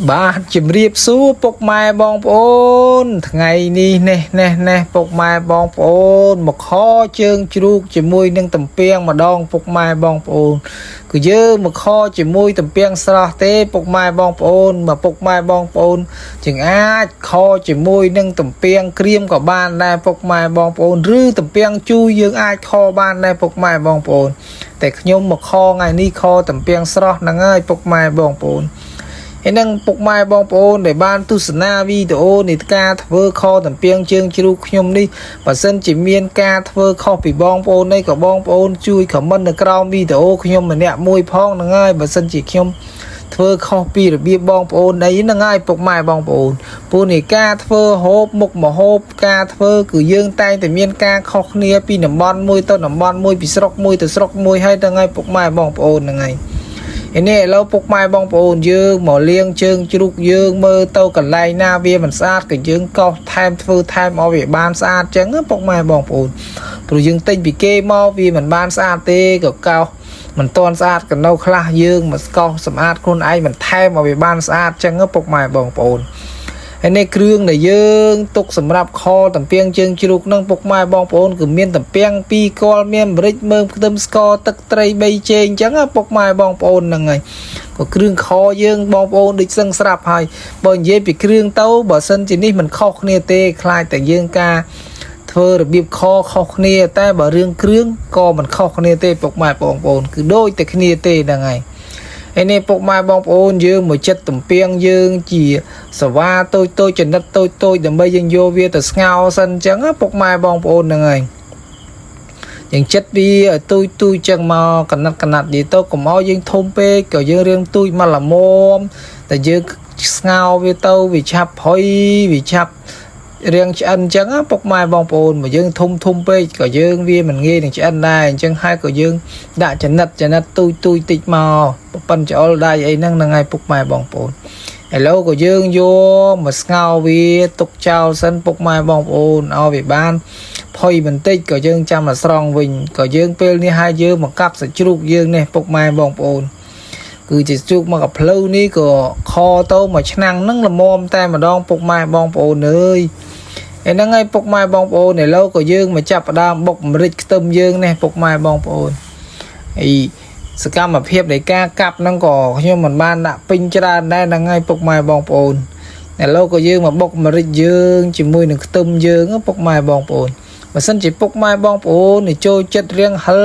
បាទជំរាបសួរពុកម៉ែបងប្អូនថ្ងៃនេះនេះពុកម៉ែបងប្អូនមកខជើងជ្រូកជាមួយនឹងតំពាំងម្ដងពុកម៉ែបងប្អូនគឺយើងមកខជាមួយតំពាំងស្រស់ទេពុកម៉ែបងប្អូនមកពុកម៉ែបងប្អូនជាងអាចខជាមួយនឹងតំពាំងក្រៀមក៏បានដែរពុកម៉ែបងប្អូនឬតំពាំងជូរយើងអាចខបានដែរពុកម៉ែបងប្អូនតែខ្ញុំមកខថ្ងៃនេះខតំពាំងស្រស់ហ្នឹងហើយពុកម៉ែបងប្អូនហើយនឹងពុកម៉ែបងប្អូនដែលបានទស្សនាវីដេអូនៃការធ្វើខតំពាំងជើងជ្រូកខ្ញុំនេះបើសិនជាមានការធ្វើខុសពីបងប្អូននេះក៏បងប្អូនជួយខមមិននៅក្រោមវីដេអូខ្ញុំម្នាក់មួយផងហ្នឹងហើយបើសិនជាខ្ញុំធ្វើខុសពីរបៀបបងប្អូនអីហ្នឹងហើយពុកម៉ែបងប្អូនពូនេះការធ្វើហូបមុខម្ហូបការធ្វើគឺយើងតែងតែមានការខុសគ្នាពីតំបន់មួយទៅតំបន់មួយពីស្រុកមួយទៅស្រុកមួយហើយហ្នឹងហើយពុកម៉ែបងប្អូនហ្នឹងហើយនេះឥឡូវពុកម៉ែបងប្អូនយើងមកលាងជើងជ្រូកយើងមើលទៅកន្លែងណាវាមិនស្អាតក៏យើងកោសថែមធ្វើថែមឲ្យវាបានស្អាតចឹងពុកម៉ែបងប្អូនព្រោះយើងទិញពីគេមកវាមិនបានស្អាតទេក៏កោសមិនទាន់ស្អាតក៏នៅខ្លះយើងមកកោសសម្អាតខ្លួនឯងមិនថែមឲ្យវាបានស្អាតចឹងពុកម៉ែបងប្អូនហើយនេះគ្រឿងដែលយើងទុកសម្រាប់ខតំពាំងជើងជ្រូកនឹងពុកម៉ែបងប្អូនគឺមានតំពាំង2គល់មានម្រេចមើមខ្ទឹមស្ករទឹកត្រី3ចេងអញ្ចឹងពុកម៉ែបងប្អូនហ្នឹងហើយក៏គ្រឿងខយើងបងប្អូនដូចសឹងស្រាប់ហើយបើនិយាយពីគ្រឿងទៅបើសិនជានេះមិនខុសគ្នាទេខ្លាចតែយើងការធ្វើរបៀបខខុសគ្នាតែបើរឿងគ្រឿងក៏មិនខុសគ្នាទេពុកម៉ែបងប្អូនគឺដូចតែគ្នាទេហ្នឹងហើយឯនេះពុកម៉ែបងប្អូនយើងមកចិត្តតំពាំងយើងជាសវ៉ាតូចចំណិតតូចដើម្បីយើងយកវាទៅស្ងោរសិនអញ្ចឹងពុកម៉ែបងប្អូនហ្នឹងហើយយើងចិត្តវាទូចអញ្ចឹងមកកណាត់និយាយទៅកុំឲ្យយើងធំពេកក៏យើងរៀងទូចមកល្មមតែយើងស្ងោរវាទៅវាឆាប់ផុយវាឆាប់រៀងឆ្អិនអញ្ចឹងពុកម៉ែបងប្អូនមកយើងធំពេកក៏យើងវាមិនងាយនឹងឆ្អិនដែរអញ្ចឹងហើយក៏យើងដាក់ចំណិតទូចតិចមកប៉ិនច្អល់ដៃអីហ្នឹងហើយពុកម៉ែបងប្អូនឥឡូវក៏យើងយកមកស្ងោរវាទុកចោលសិនពុកម៉ែបងប្អូនឲ្យវាបានផុយបន្តិចក៏យើងចាំមកស្រង់វិញក៏យើងពេលនេះហើយយើងមកកាប់សាច់ជ្រូកយើងនេះពុកម៉ែបងប្អូនគឺជាជ្រូកមកកាផ្លូវនេះក៏ខទៅមួយឆ្នាំងហ្នឹងល្មមតែម្ដងពុកម៉ែបងប្អូនអើយឯហ្នឹងហើយពុកម៉ែបងប្អូនឥឡូវក៏យើងមកចាប់ផ្ដើមបុកម្រេចខ្ទឹមយើងនេះពុកម៉ែបងប្អូនហើយសកម្មភាពនៃការកាប់ហ្នឹងក៏ខ្ញុំមិនបានដាក់ពេញច្រើនដែរហ្នឹងហើយពុកម៉ែបងប្អូនឥឡូវក៏យើងមកបុកម្រេចយើងជាមួយនឹងខ្ទឹមយើងពុកម៉ែបងប្អូនបើសិនជាពុកម៉ែបងប្អូនចូលចិត្តរៀងហិល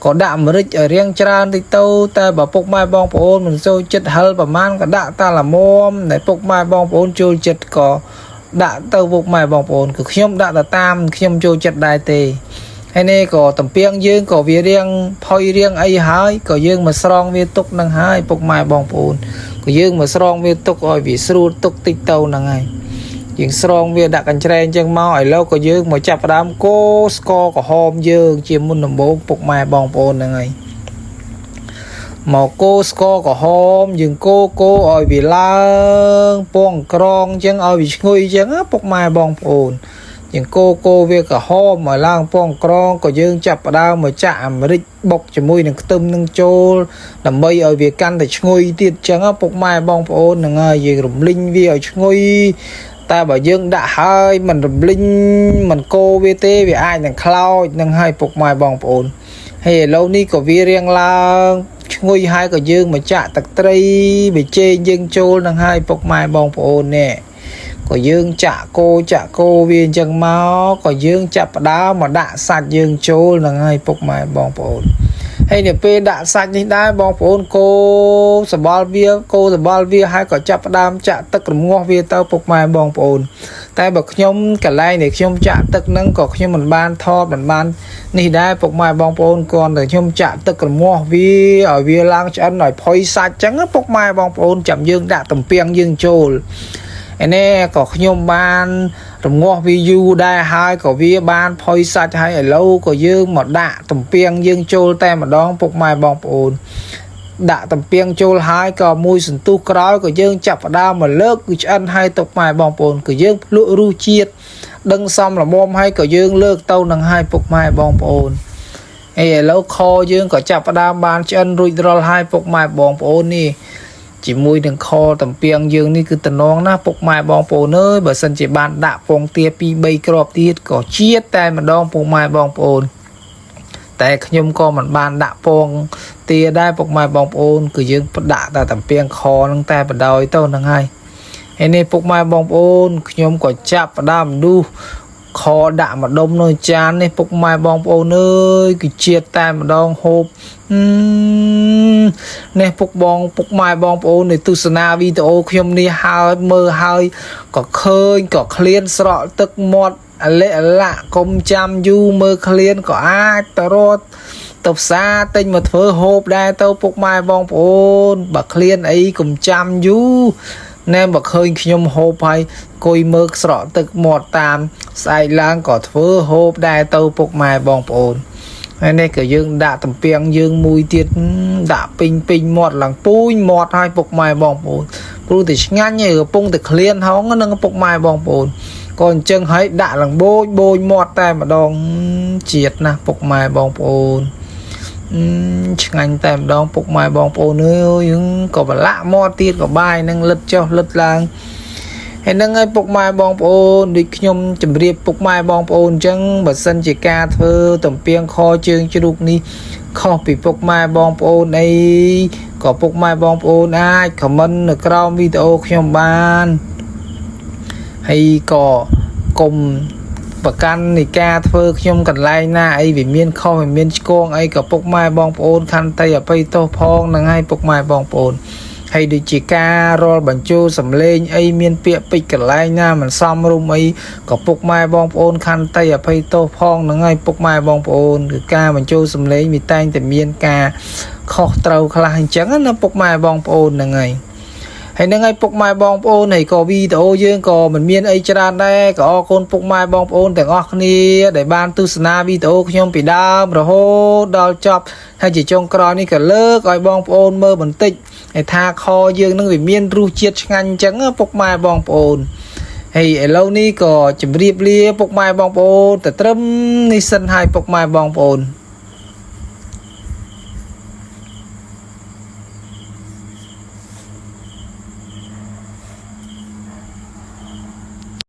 ក៏ដាក់ម្រេចឲ្យរៀងច្រើនតិចទៅតែបើពុកម៉ែបងប្អូនមិនចូលចិត្តហិលប្រមាណក៏ដាក់តែល្មមតែពុកម៉ែបងប្អូនចូលចិត្តក៏ដាក់ទៅពុកម៉ែបងប្អូនគឺខ្ញុំដាក់ទៅតាមខ្ញុំចូលចិត្តដែរទេហើយនេះក៏តំពាំងយើងក៏វារៀងផុយរៀងអីហើយក៏យើងមកស្រង់វាទុកនឹងហើយពុកម៉ែបងប្អូនក៏យើងមកស្រង់វាទុកឲ្យវាស្រួលទុកតិចទៅហ្នឹងហើយយើងស្រង់វាដាក់កញ្ច្រែងចឹងមកឥឡូវក៏យើងមកចាប់ផ្ដើមកូរស្ករក្រហមយើងជាមុនដំបូងពុកម៉ែបងប្អូនហ្នឹងហើយមកកូរស្ករក្រហមយើងកូរឲ្យវាឡើងពងក្រងចឹងឲ្យវាឈ្ងុយចឹងពុកម៉ែបងប្អូនយើងកូរវាក្រហមឲ្យឡើងពងក្រងក៏យើងចាប់ផ្ដើមមកចាក់អាមេរិកបុកជាមួយនឹងខ្ទឹមនឹងចូលដើម្បីឲ្យវាកាន់តែឈ្ងុយទៀតចឹងពុកម៉ែបងប្អូនហ្នឹងហើយយើងរំលីងវាឲ្យឈ្ងុយតែបើយើងដាក់ហើយមិនរំលីងមិនកូរវាទេវាអាចនឹងខ្លោចនឹងហើយពុកម៉ែបងប្អូនហើយឥឡូវនេះក៏វារៀងឡើងឈ្ងុយហើយក៏យើងមកចាក់ទឹកត្រីប៊ីចេងយើងចូលនឹងហើយពុកម៉ែបងប្អូននេះក៏យើងចាក់កូរវាអញ្ចឹងមកក៏យើងចាប់ផ្ដើមមកដាក់សាច់យើងចូលនឹងហើយពុកម៉ែបងប្អូនហើយនៅពេលដាក់សាច់នេះដែរបងប្អូនកូរសបល់វាហើយក៏ចាប់ផ្ដើមចាក់ទឹករងាស់វាទៅពុកម៉ែបងប្អូនតែបើខ្ញុំកន្លែងនេះខ្ញុំចាក់ទឹកហ្នឹងក៏ខ្ញុំមិនបានថតមិនបាននេះដែរពុកម៉ែបងប្អូនគ្រាន់តែខ្ញុំចាក់ទឹករងាស់វាឲ្យវាឡើងឆ្អិនឲ្យផុយសាច់ចឹងពុកម៉ែបងប្អូនចាំយើងដាក់តំពាំងយើងចូលឯនេះក៏ខ្ញុំបានរងាស់វាយូរដែរហើយក៏វាបានផុយសាច់ហើយឥឡូវក៏យើងមកដាក់តំពាំងយើងចូលតែម្ដងពុកម៉ែបងប្អូនដាក់តំពាំងចូលហើយក៏មួយសន្ទុះក្រោយក៏យើងចាប់ផ្ដើមមកលើកគឺឆ្អិនហើយពុកម៉ែបងប្អូនក៏យើងភ្លក់រសជាតិដឹងសមល្មមហើយក៏យើងលើកទៅនឹងហើយពុកម៉ែបងប្អូនឥឡូវខយើងក៏ចាប់ផ្ដើមបានឆ្អិនរួចរាល់ហើយពុកម៉ែបងប្អូននេះ chỉ mùi đừng kho tầm piang dương ní cứ tận nón na phục mai bong bồn ơi bởi sân chỉ bàn đạ phong tia pi bay crop tiết có chiết tay mà đong phục mai bong bồnแต่ขยมก็มันบานดะปองเตียได้ปกไม้บองโอนคือยังปดะแต่ตำเปียงคอตั้งแต่ปดอยเต้านังไงไอ้นี่ปกไม้บองโอนขยมก็จับปดามดูคอดะมาดมหน่อยจานนี่ปกไม้บองโอนเอ้ยคือเจียดแต่มาดองโฮบนี่ปกไม้บองโอนในตุสนาวิดีโอขยมนี่หายมือหายก็เคยก็เคลียนสระตึกหมดอะไรละกลมจำยูมือเคลียนก็อาตรอดตบซาเต็งมาเถอโฮบได้เต้าปกไม้บองโอนบักเคลียนไอ้กลมจำยูแน่บักเคยขยมโฮบไปกุยมือสระตึกหมดตามใส่ล้างก็เถอโฮบได้เต้าปกไม้บองโอนไอ้นี่ก็ยังด่าตำเปียงยังมุยเตียนด่าปิงหมดหลังปุ้ยหมดให้ปกไม้บองโอนรู้แต่งานเนี่ยก็ปุ่งแต่เคลียนท้องก็นั่งปกไม้บองโอนก่อนจึงให้ด่าหลังโบยหมดแต่มาดองเจียดนะปกไม้บองโอนงานแต่มาดองปกไม้บองโอนเนื้อยังก็บละหมดเตียนก็บายนั่งลึดเจ้าลึดลางเห็นนั่งไงปกไม้บองโอนดิขยมจำเรียบปกไม้บองโอนจังบัดสันจิกาเธอต่ำเปียงคอเจิงจุกนี้ข้อปีปกไม้บองโอนไอ้ก็ปกไม้บองโอนไอ้ขมันในกราววิดีโอขยมบานให้ก่อกลมประกันในกาเธอขยมกันไล่หน้าไอ้วิเมียนข้อวิเมียนโกงไอ้กับปกไม้บองโอนคันแต่อย่าไปโตพองนั่งให้ปกไม้บองโอนให้ดิจิการอลบัญจูสำเลงไอเมียนเปียปิกกันไล่หน้ามันซ้ำรุมไอกับปกไม้บองโอนคันแต่อย่าไปโตพองนั่งไงปกไม้บองโอนคือกาบัญจูสำเลงมีแตงแต่เมียนกาข้อเต้าคลายจังนะปกไม้บองโอนนั่งไงให้นั่งไงปกไม้บองโอนให้ก็วีแต่โอเยอะก็มันเมียนไอจราได้ก็อคนปกไม้บองโอนแต่ออกนี้ได้บ้านตุสนาวีแต่โอขยมปีดามระโหดาวจับให้จิจงกรอนี่ก็เลิกไอบองโอนเมื่อบันติดไอ้ทาคอยืงนั่งวิเมียนรูเจียดงันจังปกไม้บองโอนให้ไอ้เล่านี่ก็จะเรียบเรียปกไม้บองโอนแต่ตรึมนี่สันให้ปกไม้บองโอน